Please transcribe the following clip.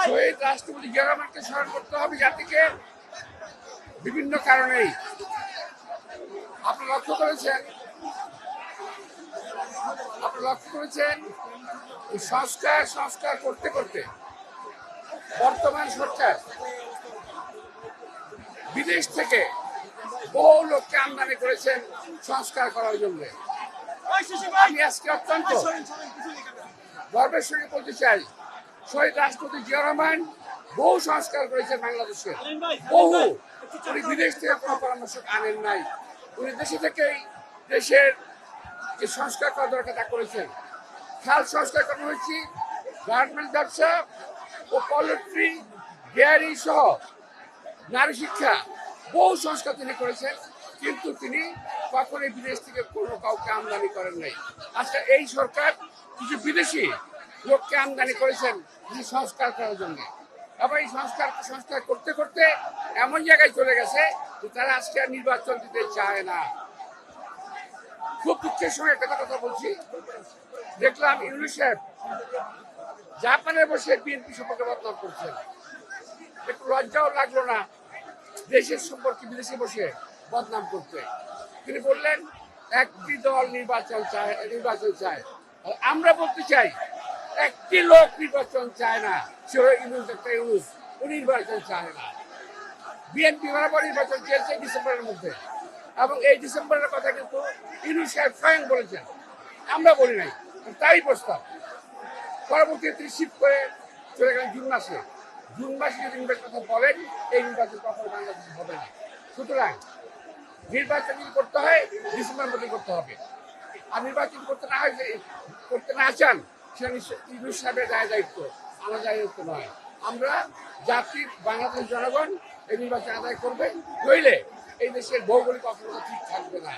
শহীদ রাষ্ট্রপতি জিয়া রহমানকে স্মরণ করতে হবে জাতিকে বিভিন্ন কারণেই। আপনারা লক্ষ্য করেছেন সংস্কার সংস্কার করতে করতে বর্তমান সরকার বিদেশ থেকে বহু লোককে আমদানি করেছেন সংস্কার করার জন্য। আমি আজকে অত্যন্ত গর্বের সঙ্গে বলতে চাই, শহীদ রাষ্ট্রপতি জিয়া রহমান বহু সংস্কার করেছেন বাংলাদেশে, বহু। উনি বিদেশ থেকে কোনো পরামর্শ আনেন নাই, উনি দেশে থেকেই দেশের যে সংস্কার করা দরকার তা করেছেন। খাল সংস্কার করা হয়েছে, গার্মেন্টস ব্যবসা ও পোল্ট্রি ডেয়ারি সহ নারী শিক্ষা, বহু সংস্কার তিনি করেছেন, কিন্তু তিনি কখনোই বিদেশ থেকে কোনো কাউকে আমদানি করেন নাই। আজকে এই সরকার কিছু বিদেশি লোককে আমদানি করেছেন কিছু সংস্কার করার জন্য। আবার এই সংস্কার করতে করতে এমন জায়গায় চলে গেছে যে তারা আজকে আর নির্বাচন দিতে চায় না। খুব দুঃখের সঙ্গে একটা কথা বলছি, দেখলাম ইউনিসেফ জাপানে বসে বিএনপি সম্পর্কে বদনাম করছেন। একটু লজ্জাও লাগলো না দেশের সম্পর্কে বিদেশে বসে বদনাম করতে? তিনি বললেন একটি দল নির্বাচন চায়। আর আমরা বলতে চাই একটি লোক নির্বাচন চায় না, সে হলো ইউনূস। ও নির্বাচন চায় না। বিএনপি বরাবর নির্বাচন চেয়েছে ডিসেম্বরের মধ্যে, এবং এই ডিসেম্বরের কথা কিন্তু ইউনূস সাহেব স্বয়ং বলেছেন, আমরা বলি নাই। তারই প্রস্তাব পরবর্তীতে তিনি শিফট করে চলে গেলেন জুন মাসে যদি নির্বাচন কথা বলেন, এই নির্বাচন কখনো বাংলাদেশে হবে না। সুতরাং নির্বাচন যদি করতে হয় ডিসেম্বরের মধ্যে করতে হবে। আর নির্বাচন করতে না চান সেটা ইউনূস সাহেবের দায়িত্ব, আমার দায়িত্ব নয়। আমরা জাতির বাংলাদেশ জনগণ এই নির্বাচন আদায় করবে, নইলে এই দেশের ভৌগোলিক অবস্থা ঠিক থাকবে না।